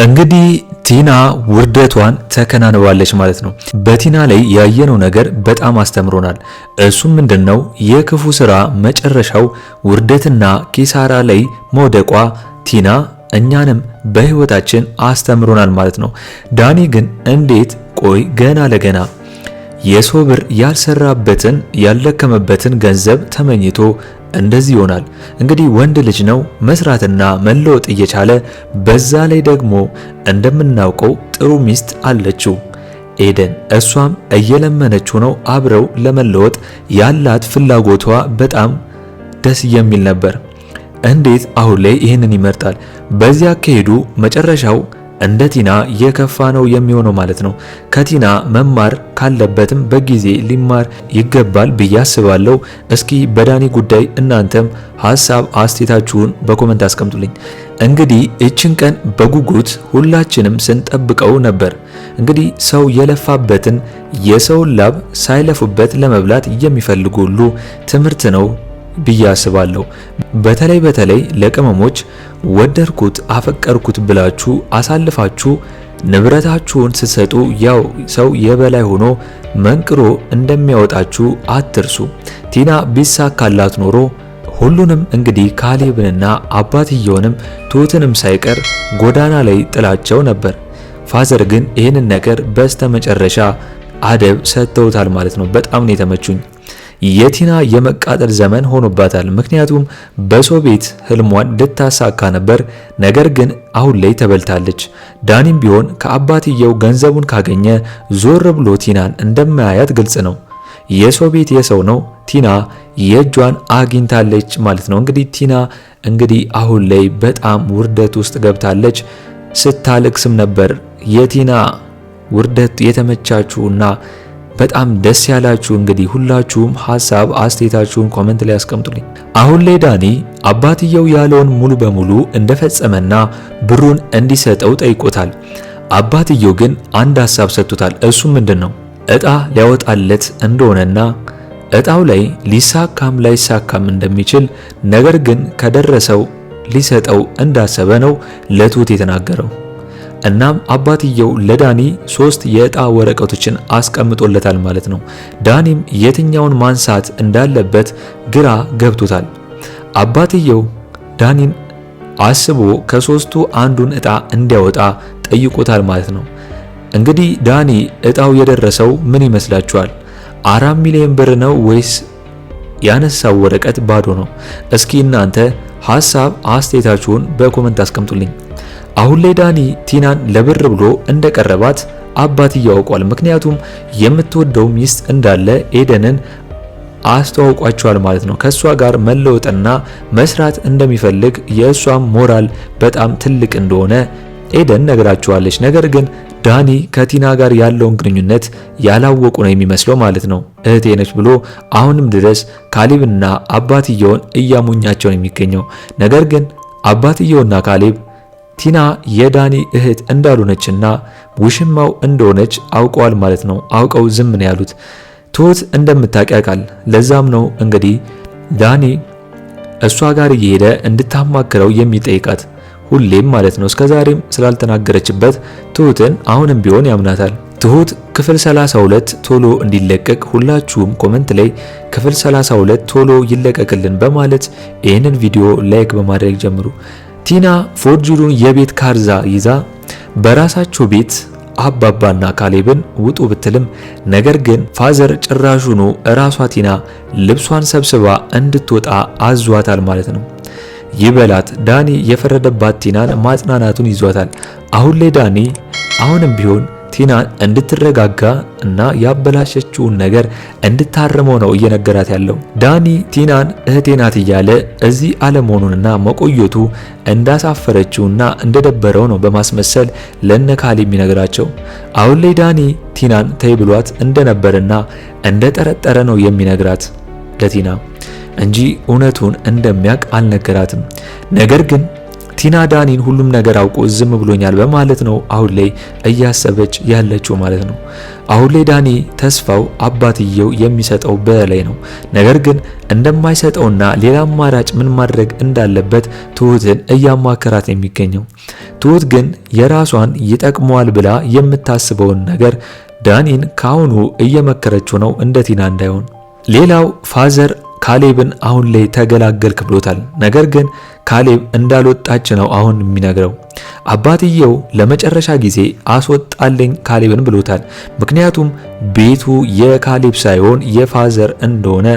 እንግዲህ ቲና ውርደቷን ተከናንባለች ማለት ነው። በቲና ላይ ያየነው ነገር በጣም አስተምሮናል። እሱም ምንድነው? የክፉ ስራ መጨረሻው ውርደትና ኪሳራ ላይ መውደቋ ቲና እኛንም በህይወታችን አስተምሮናል ማለት ነው። ዳኒ ግን እንዴት ቆይ ገና ለገና የሰው ብር ያልሰራበትን ያልደከመበትን ገንዘብ ተመኝቶ እንደዚህ ይሆናል? እንግዲህ ወንድ ልጅ ነው መስራትና መለወጥ እየቻለ በዛ ላይ ደግሞ እንደምናውቀው ጥሩ ሚስት አለችው ኤደን። እሷም እየለመነችው ነው። አብረው ለመለወጥ ያላት ፍላጎቷ በጣም ደስ የሚል ነበር። እንዴት አሁን ላይ ይህንን ይመርጣል? በዚያ ከሄዱ መጨረሻው እንደ ቲና የከፋ ነው የሚሆነው ማለት ነው። ከቲና መማር ካለበትም በጊዜ ሊማር ይገባል ብዬ አስባለሁ። እስኪ በዳኒ ጉዳይ እናንተም ሐሳብ አስተያየታችሁን በኮሜንት አስቀምጡልኝ። እንግዲህ እችን ቀን በጉጉት ሁላችንም ስንጠብቀው ነበር። እንግዲህ ሰው የለፋበትን የሰውን ላብ ሳይለፉበት ለመብላት የሚፈልጉ ሁሉ ትምህርት ነው ብዬ አስባለሁ። በተለይ ለቅመሞች ወደድኩት አፈቀርኩት ብላችሁ አሳልፋችሁ ንብረታችሁን ስትሰጡ ያው ሰው የበላይ ሆኖ መንቅሮ እንደሚያወጣችሁ አትርሱ። ቲና ቢሳካላት ኖሮ ሁሉንም እንግዲህ ካሌብንና አባትየውንም ትሁትንም ሳይቀር ጎዳና ላይ ጥላቸው ነበር። ፋዘር ግን ይህንን ነገር በስተመጨረሻ አደብ ሰጥተውታል ማለት ነው። በጣም ነው የተመቹኝ። የቲና የመቃጠል ዘመን ሆኖባታል። ምክንያቱም በሰው ቤት ህልሟን ልታሳካ ነበር፣ ነገር ግን አሁን ላይ ተበልታለች። ዳኒም ቢሆን ከአባትየው ገንዘቡን ካገኘ ዞር ብሎ ቲናን እንደማያያት ግልጽ ነው። የሰው ቤት የሰው ነው። ቲና የእጇን አግኝታለች ማለት ነው። እንግዲህ ቲና አሁን ላይ በጣም ውርደት ውስጥ ገብታለች። ስታለቅስም ነበር። የቲና ውርደት የተመቻችሁና በጣም ደስ ያላችሁ እንግዲህ ሁላችሁም ሐሳብ አስተያየታችሁን ኮሜንት ላይ አስቀምጡልኝ። አሁን ላይ ዳኒ አባትየው ያለውን ሙሉ በሙሉ እንደፈጸመና ብሩን እንዲሰጠው ጠይቆታል። አባትየው ግን አንድ ሐሳብ ሰጥቶታል። እሱም ምንድነው? እጣ ሊያወጣለት እንደሆነና እጣው ላይ ሊሳካም ላይሳካም እንደሚችል ነገር ግን ከደረሰው ሊሰጠው እንዳሰበ ነው ለትሁት የተናገረው። እናም አባትየው ለዳኒ 3 የእጣ ወረቀቶችን አስቀምጦለታል ማለት ነው። ዳኒም የትኛውን ማንሳት እንዳለበት ግራ ገብቶታል። አባትየው ዳኒን አስቦ ከ3ቱ አንዱን እጣ እንዲያወጣ ጠይቆታል ማለት ነው። እንግዲህ ዳኒ እጣው የደረሰው ምን ይመስላችኋል? 4 ሚሊዮን ብር ነው ወይስ ያነሳው ወረቀት ባዶ ነው? እስኪ እናንተ ሐሳብ አስተያየታችሁን በኮሜንት አስቀምጡልኝ። አሁን ላይ ዳኒ ቲናን ለብር ብሎ እንደቀረባት አባትየው ያውቋል። ምክንያቱም የምትወደው ሚስት እንዳለ ኤደንን አስተዋውቋቸዋል ማለት ነው። ከሷ ጋር መለወጥና መስራት እንደሚፈልግ የእሷም ሞራል በጣም ትልቅ እንደሆነ ኤደን ነግራቸዋለች። ነገር ግን ዳኒ ከቲና ጋር ያለውን ግንኙነት ያላወቁ ነው የሚመስለው ማለት ነው። እህቴ ነች ብሎ አሁንም ድረስ ካሌብና አባትየውን እያሙኛቸው ነው የሚገኘው። ነገር ግን አባትየውና ካሌብ ቲና የዳኒ እህት እንዳልሆነችና ውሽማው እንደሆነች አውቀዋል ማለት ነው። አውቀው ዝም ነው ያሉት። ትሁት እንደምታውቅ ያውቃል። ለዛም ነው እንግዲህ ዳኒ እሷ ጋር እየሄደ እንድታማክረው የሚጠይቃት ሁሌም ማለት ነው። እስከዛሬም ስላልተናገረችበት ትሁትን አሁንም ቢሆን ያምናታል። ትሁት ክፍል 32 ቶሎ እንዲለቀቅ ሁላችሁም ኮሜንት ላይ ክፍል 32 ቶሎ ይለቀቅልን በማለት ይህንን ቪዲዮ ላይክ በማድረግ ጀምሩ። ቲና ፎርጅሩን የቤት ካርዛ ይዛ በራሳቸው ቤት አባባና ካሌብን ውጡ ብትልም ነገር ግን ፋዘር ጭራሹኑ ራሷ ቲና ልብሷን ሰብስባ እንድትወጣ አዟታል ማለት ነው። ይበላት ዳኒ የፈረደባት ቲናን ማጽናናቱን ይዟታል። አሁን ላይ ዳኒ አሁንም ቢሆን ቲናን እንድትረጋጋ እና ያበላሸችውን ነገር እንድታርመው ነው እየነገራት ያለው። ዳኒ ቲናን እህቴ ናት እያለ እዚህ አለመሆኑንና መቆየቱ እንዳሳፈረችውና እንደደበረው ነው በማስመሰል ለነካሌብ የሚነግራቸው። አሁን ላይ ዳኒ ቲናን ተይ ብሏት እንደነበርና እንደጠረጠረ ነው የሚነግራት ለቲና እንጂ እውነቱን እንደሚያውቅ አልነገራትም። ነገር ግን ቲና ዳኒን ሁሉም ነገር አውቆ ዝም ብሎኛል በማለት ነው አሁን ላይ እያሰበች ያለችው ማለት ነው። አሁን ላይ ዳኒ ተስፋው አባትየው የሚሰጠው በላይ ነው። ነገር ግን እንደማይሰጠውና ሌላ አማራጭ ምን ማድረግ እንዳለበት ትሁትን እያማከራት የሚገኘው። ትሁት ግን የራሷን ይጠቅመዋል ብላ የምታስበውን ነገር ዳኒን ካሁኑ እየመከረችው ነው እንደ ቲና እንዳይሆን። ሌላው ፋዘር ካሌብን አሁን ላይ ተገላገልክ ብሎታል። ነገር ግን ካሌብ እንዳልወጣች ነው አሁን የሚነግረው። አባትየው ለመጨረሻ ጊዜ አስወጣልኝ ካሌብን ብሎታል። ምክንያቱም ቤቱ የካሌብ ሳይሆን የፋዘር እንደሆነ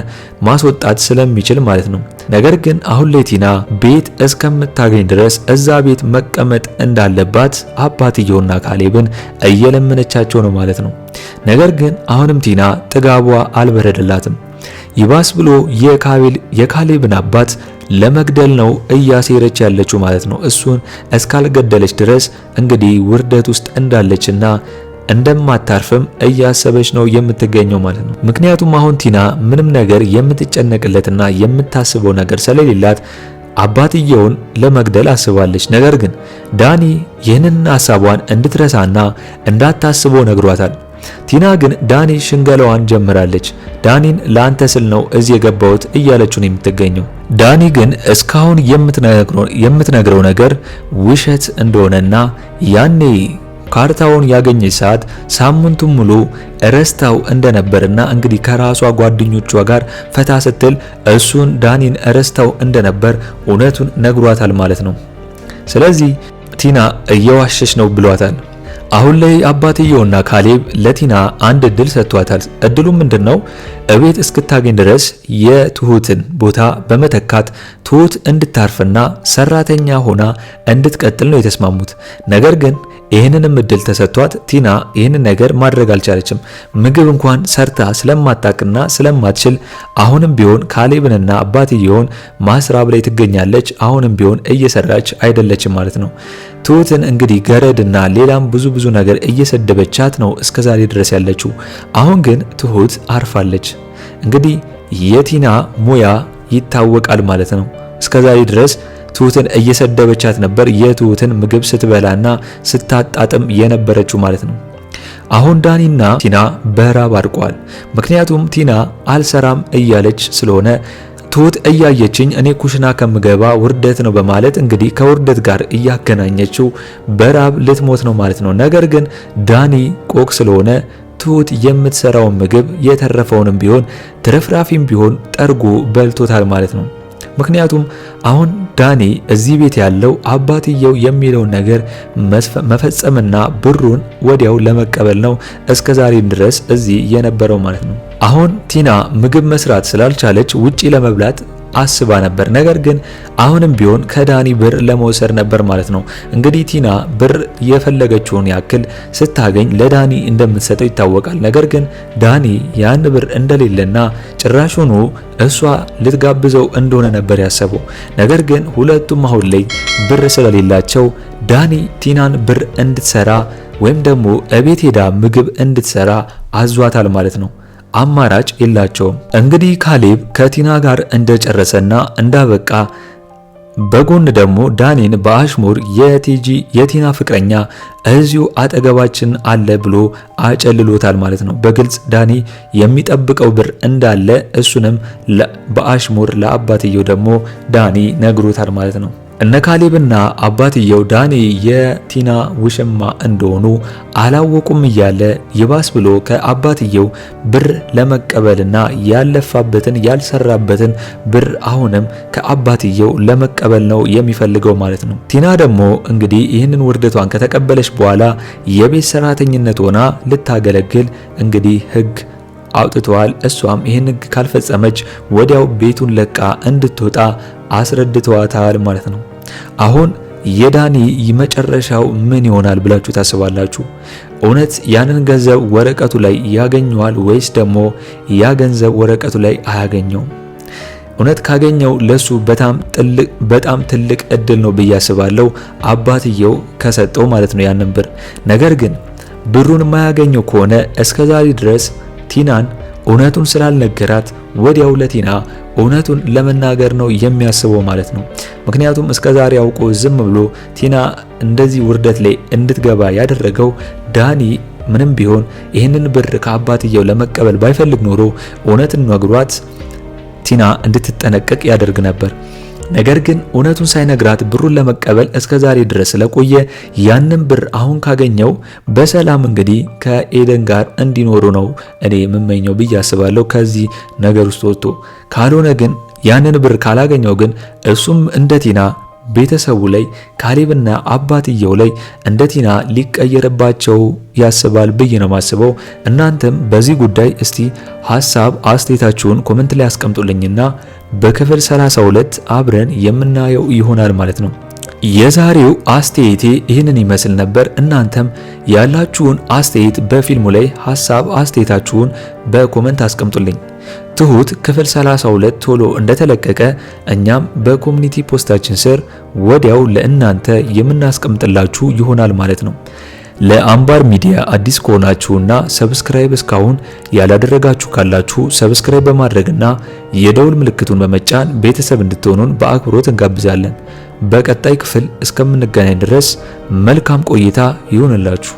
ማስወጣት ስለሚችል ማለት ነው። ነገር ግን አሁን ላይ ቲና ቤት እስከምታገኝ ድረስ እዛ ቤት መቀመጥ እንዳለባት አባትየውና ካሌብን እየለመነቻቸው ነው ማለት ነው። ነገር ግን አሁንም ቲና ጥጋቧ አልበረደላትም። ይባስ ብሎ የካሌብን አባት ለመግደል ነው እያሴረች ያለችው ማለት ነው። እሱን እስካልገደለች ድረስ እንግዲህ ውርደት ውስጥ እንዳለችና እንደማታርፍም እያሰበች ነው የምትገኘው ማለት ነው። ምክንያቱም አሁን ቲና ምንም ነገር የምትጨነቅለትና የምታስበው ነገር ስለሌላት አባትየውን ለመግደል አስባለች። ነገር ግን ዳኒ ይህንን ሐሳቧን እንድትረሳና እንዳታስበው ነግሯታል። ቲና ግን ዳኒ ሽንገላዋን ጀምራለች። ዳኒን ለአንተ ስል ነው እዚህ የገባሁት እያለችው ነው የምትገኘው። ዳኒ ግን እስካሁን የምትነግረው ነገር ውሸት እንደሆነና ያኔ ካርታውን ያገኘች ሰዓት ሳምንቱን ሙሉ ረስታው እንደነበርና እንግዲህ ከራሷ ጓደኞቿ ጋር ፈታ ስትል እሱን ዳኒን ረስታው እንደነበር እውነቱን ነግሯታል ማለት ነው። ስለዚህ ቲና እየዋሸች ነው ብሏታል። አሁን ላይ አባትየውና ካሌብ ለቲና አንድ እድል ሰጥቷታል። እድሉ ምንድነው? እቤት እስክታገኝ ድረስ የትሁትን ቦታ በመተካት ትሁት እንድታርፍና ሰራተኛ ሆና እንድትቀጥል ነው የተስማሙት። ነገር ግን ይህንንም እድል ተሰጥቷት ቲና ይህንን ነገር ማድረግ አልቻለችም። ምግብ እንኳን ሰርታ ስለማታቅና ስለማትችል አሁንም ቢሆን ካሌብንና አባትየውን ማስራብ ላይ ትገኛለች። አሁንም ቢሆን እየሰራች አይደለችም ማለት ነው። ትሁትን እንግዲህ ገረድና ሌላም ብዙ ነገር እየሰደበቻት ነው እስከዛሬ ድረስ ያለችው። አሁን ግን ትሁት አርፋለች። እንግዲህ የቲና ሙያ ይታወቃል ማለት ነው። እስከዛሬ ድረስ ትሁትን እየሰደበቻት ነበር። የትሁትን ምግብ ስትበላና ስታጣጥም የነበረችው ማለት ነው። አሁን ዳኒና ቲና በራብ አድቀዋል። ምክንያቱም ቲና አልሰራም እያለች ስለሆነ ትሁት እያየችኝ እኔ ኩሽና ከምገባ ውርደት ነው በማለት እንግዲህ ከውርደት ጋር እያገናኘችው በራብ ልትሞት ነው ማለት ነው። ነገር ግን ዳኒ ቆቅ ስለሆነ ትሁት የምትሰራውን ምግብ የተረፈውንም ቢሆን ትርፍራፊም ቢሆን ጠርጎ በልቶታል ማለት ነው። ምክንያቱም አሁን ዳኒ እዚህ ቤት ያለው አባትየው የሚለውን ነገር መፈጸምና ብሩን ወዲያው ለመቀበል ነው እስከዛሬም ድረስ እዚህ የነበረው ማለት ነው። አሁን ቲና ምግብ መስራት ስላልቻለች ውጪ ለመብላት አስባ ነበር። ነገር ግን አሁንም ቢሆን ከዳኒ ብር ለመውሰድ ነበር ማለት ነው። እንግዲህ ቲና ብር የፈለገችውን ያክል ስታገኝ ለዳኒ እንደምትሰጠው ይታወቃል። ነገር ግን ዳኒ ያን ብር እንደሌለና ጭራሹኑ እሷ ልትጋብዘው እንደሆነ ነበር ያሰበው። ነገር ግን ሁለቱም አሁን ላይ ብር ስለሌላቸው ዳኒ ቲናን ብር እንድትሰራ ወይም ደግሞ እቤት ሄዳ ምግብ እንድትሰራ አዟታል ማለት ነው። አማራጭ የላቸውም። እንግዲህ ካሌብ ከቲና ጋር እንደጨረሰና እንዳበቃ በጎን ደግሞ ዳኒን በአሽሙር የቲና ፍቅረኛ እዚሁ አጠገባችን አለ ብሎ አጨልሎታል ማለት ነው። በግልጽ ዳኒ የሚጠብቀው ብር እንዳለ እሱንም በአሽሙር ለአባትየው ደግሞ ዳኒ ነግሮታል ማለት ነው። እነ ካሌብና አባትየው ዳኒ የቲና ውሽማ እንደሆኑ አላወቁም እያለ ይባስ ብሎ ከአባትየው ብር ለመቀበልና ያለፋበትን ያልሰራበትን ብር አሁንም ከአባትየው ለመቀበል ነው የሚፈልገው ማለት ነው። ቲና ደግሞ እንግዲህ ይህንን ውርደቷን ከተቀበለች በኋላ የቤት ሰራተኝነት ሆና ልታገለግል እንግዲህ ሕግ አውጥተዋል። እሷም ይህን ሕግ ካልፈጸመች ወዲያው ቤቱን ለቃ እንድትወጣ አስረድተዋታል ማለት ነው። አሁን የዳኒ መጨረሻው ምን ይሆናል ብላችሁ ታስባላችሁ? እውነት ያንን ገንዘብ ወረቀቱ ላይ ያገኘዋል ወይስ ደግሞ ያ ገንዘብ ወረቀቱ ላይ አያገኘውም? እውነት ካገኘው ለሱ በጣም ትልቅ እድል ነው ብዬ አስባለሁ፣ አባትየው ከሰጠው ማለት ነው ያንን ብር። ነገር ግን ብሩን የማያገኘው ከሆነ እስከዛሬ ድረስ ቲናን እውነቱን ስላልነገራት ወዲያው ለቲና እውነቱን ለመናገር ነው የሚያስበው ማለት ነው። ምክንያቱም እስከዛሬ አውቆ ዝም ብሎ ቲና እንደዚህ ውርደት ላይ እንድትገባ ያደረገው ዳኒ ምንም ቢሆን ይህንን ብር ከአባትየው ለመቀበል ባይፈልግ ኖሮ እውነትን ነግሯት ቲና እንድትጠነቀቅ ያደርግ ነበር። ነገር ግን እውነቱን ሳይነግራት ብሩን ለመቀበል እስከዛሬ ድረስ ስለቆየ ያንን ብር አሁን ካገኘው በሰላም እንግዲህ ከኤደን ጋር እንዲኖሩ ነው እኔ የምመኘው ብዬ አስባለሁ። ከዚህ ነገር ውስጥ ወጥቶ ካልሆነ ግን ያንን ብር ካላገኘው ግን እሱም እንደ ቲና ቤተሰቡ ላይ ካሌብና አባትየው ላይ እንደ ቲና ሊቀየርባቸው ያስባል ብዬ ነው ማስበው። እናንተም በዚህ ጉዳይ እስቲ ሐሳብ አስተያየታችሁን ኮሜንት ላይ አስቀምጡልኝና በክፍል 32 አብረን የምናየው ይሆናል ማለት ነው። የዛሬው አስተያየቴ ይህንን ይመስል ነበር። እናንተም ያላችሁን አስተያየት በፊልሙ ላይ ሐሳብ አስተያየታችሁን በኮሜንት አስቀምጡልኝ። ትሁት ክፍል 32 ቶሎ እንደተለቀቀ እኛም በኮሚኒቲ ፖስታችን ስር ወዲያው ለእናንተ የምናስቀምጥላችሁ ይሆናል ማለት ነው። ለአምባር ሚዲያ አዲስ ከሆናችሁና ሰብስክራይብ እስካሁን ያላደረጋችሁ ካላችሁ ሰብስክራይብ በማድረግና የደውል ምልክቱን በመጫን ቤተሰብ እንድትሆኑን በአክብሮት እንጋብዛለን። በቀጣይ ክፍል እስከምንገናኝ ድረስ መልካም ቆይታ ይሁንላችሁ።